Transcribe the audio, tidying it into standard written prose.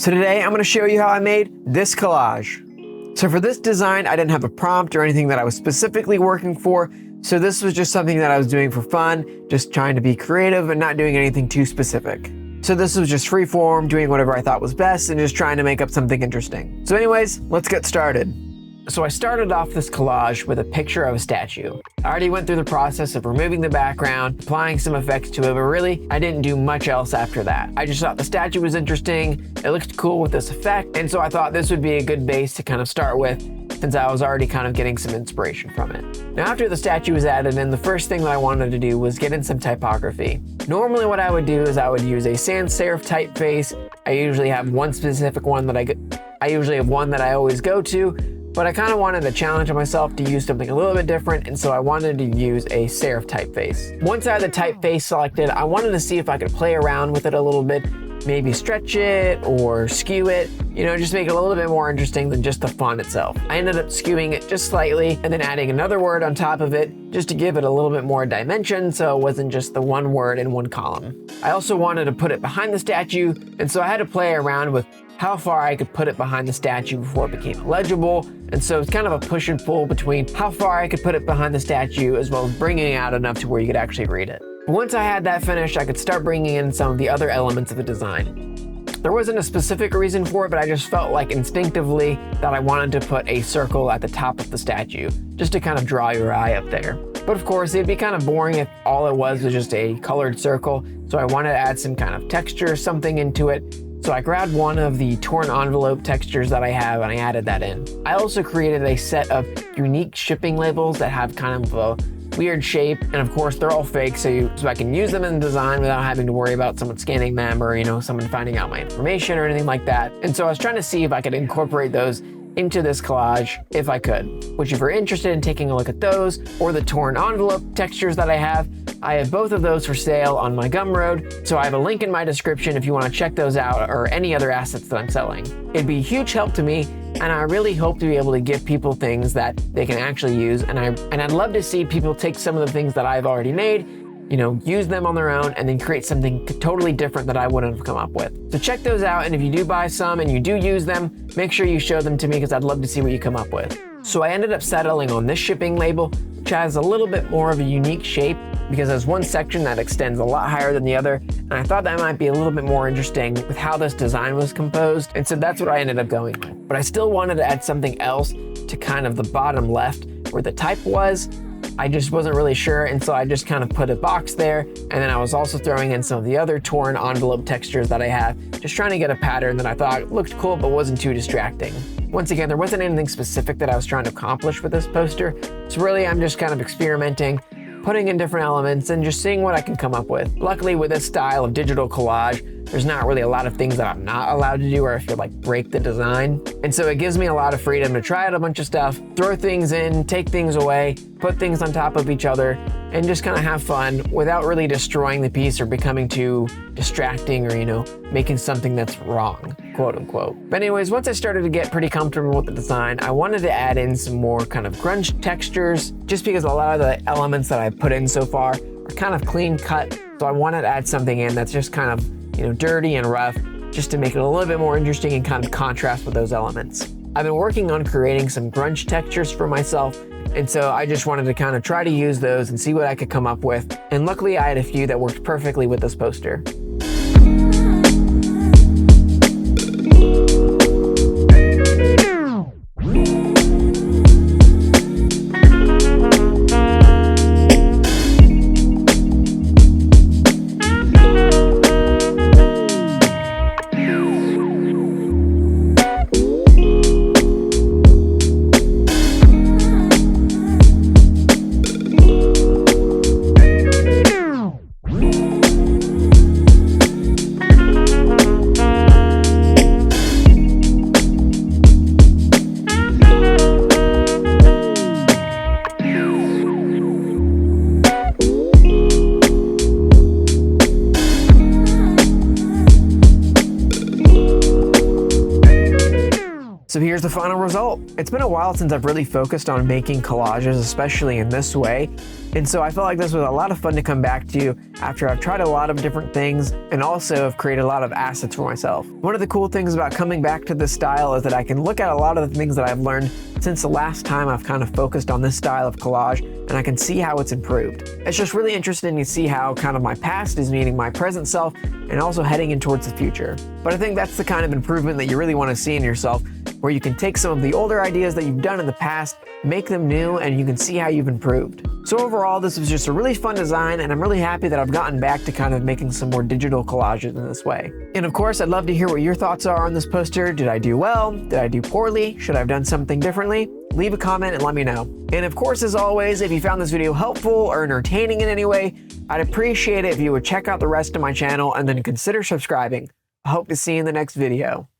So today I'm going to show you how I made this collage. So for this design, I didn't have a prompt or anything that I was specifically working for. So this was just something that I was doing for fun, just trying to be creative and not doing anything too specific. So this was just free form, doing whatever I thought was best and just trying to make up something interesting. So anyways, let's get started. So I started off this collage with a picture of a statue. I already went through the process of removing the background, applying some effects to it, but really, I didn't do much else after that. I just thought the statue was interesting, it looked cool with this effect, and so I thought this would be a good base to kind of start with, since I was already kind of getting some inspiration from it. Now after the statue was added in, the first thing that I wanted to do was get in some typography. Normally what I would do is I would use a sans serif typeface. I usually have one specific one that I usually have one that I always go to, but I kind of wanted to challenge myself to use something a little bit different, and so I wanted to use a serif typeface. Once I had the typeface selected, I wanted to see if I could play around with it a little bit, maybe stretch it or skew it, just make it a little bit more interesting than just the font itself. I ended up skewing it just slightly and then adding another word on top of it just to give it a little bit more dimension so it wasn't just the one word in one column. I also wanted to put it behind the statue, and so I had to play around with how far I could put it behind the statue before it became illegible. And so it's kind of a push and pull between how far I could put it behind the statue as well as bringing it out enough to where you could actually read it. Once I had that finished, I could start bringing in some of the other elements of the design. There wasn't a specific reason for it, but I just felt like instinctively that I wanted to put a circle at the top of the statue, just to kind of draw your eye up there. But of course, it'd be kind of boring if all it was just a colored circle, so I wanted to add some kind of texture, something into it. So I grabbed one of the torn envelope textures that I have and I added that in. I also created a set of unique shipping labels that have kind of a weird shape, and of course they're all fake, so I can use them in the design without having to worry about someone scanning them or someone finding out my information or anything like that. And so I was trying to see if I could incorporate those into this collage if I could, which if you're interested in taking a look at those or the torn envelope textures that I have both of those for sale on my Gumroad, so I have a link in my description if you want to check those out or any other assets that I'm selling. It'd be a huge help to me, and I really hope to be able to give people things that they can actually use, and I'd love to see people take some of the things that I've already made, use them on their own and then create something totally different that I wouldn't have come up with. So check those out, and if you do buy some and you do use them, make sure you show them to me because I'd love to see what you come up with. So I ended up settling on this shipping label, which has a little bit more of a unique shape because there's one section that extends a lot higher than the other, and I thought that might be a little bit more interesting with how this design was composed, and so that's what I ended up going with. But I still wanted to add something else to kind of the bottom left where the type was. I just wasn't really sure, and so I just kind of put a box there, and then I was also throwing in some of the other torn envelope textures that I have, just trying to get a pattern that I thought looked cool but wasn't too distracting. Once again, there wasn't anything specific that I was trying to accomplish with this poster, so really I'm just kind of experimenting, putting in different elements and just seeing what I can come up with. Luckily with this style of digital collage, there's not really a lot of things that I'm not allowed to do or I feel like break the design. And so it gives me a lot of freedom to try out a bunch of stuff, throw things in, take things away, put things on top of each other, and just kind of have fun without really destroying the piece or becoming too distracting or, making something that's wrong, quote unquote. But anyways, once I started to get pretty comfortable with the design, I wanted to add in some more kind of grunge textures just because a lot of the elements that I put in so far are kind of clean cut. So I wanted to add something in that's just kind of dirty and rough, just to make it a little bit more interesting and kind of contrast with those elements. I've been working on creating some grunge textures for myself, and so I just wanted to kind of try to use those and see what I could come up with. And luckily I had a few that worked perfectly with this poster. So here's the final result. It's been a while since I've really focused on making collages, especially in this way. And so I felt like this was a lot of fun to come back to after I've tried a lot of different things and also have created a lot of assets for myself. One of the cool things about coming back to this style is that I can look at a lot of the things that I've learned since the last time I've kind of focused on this style of collage, and I can see how it's improved. It's just really interesting to see how kind of my past is meeting my present self and also heading in towards the future. But I think that's the kind of improvement that you really want to see in yourself, where you can take some of the older ideas that you've done in the past, make them new, and you can see how you've improved. So overall, this was just a really fun design, and I'm really happy that I've gotten back to kind of making some more digital collages in this way. And of course, I'd love to hear what your thoughts are on this poster. Did I do well? Did I do poorly? Should I have done something differently? Leave a comment and let me know. And of course, as always, if you found this video helpful or entertaining in any way, I'd appreciate it if you would check out the rest of my channel and then consider subscribing. I hope to see you in the next video.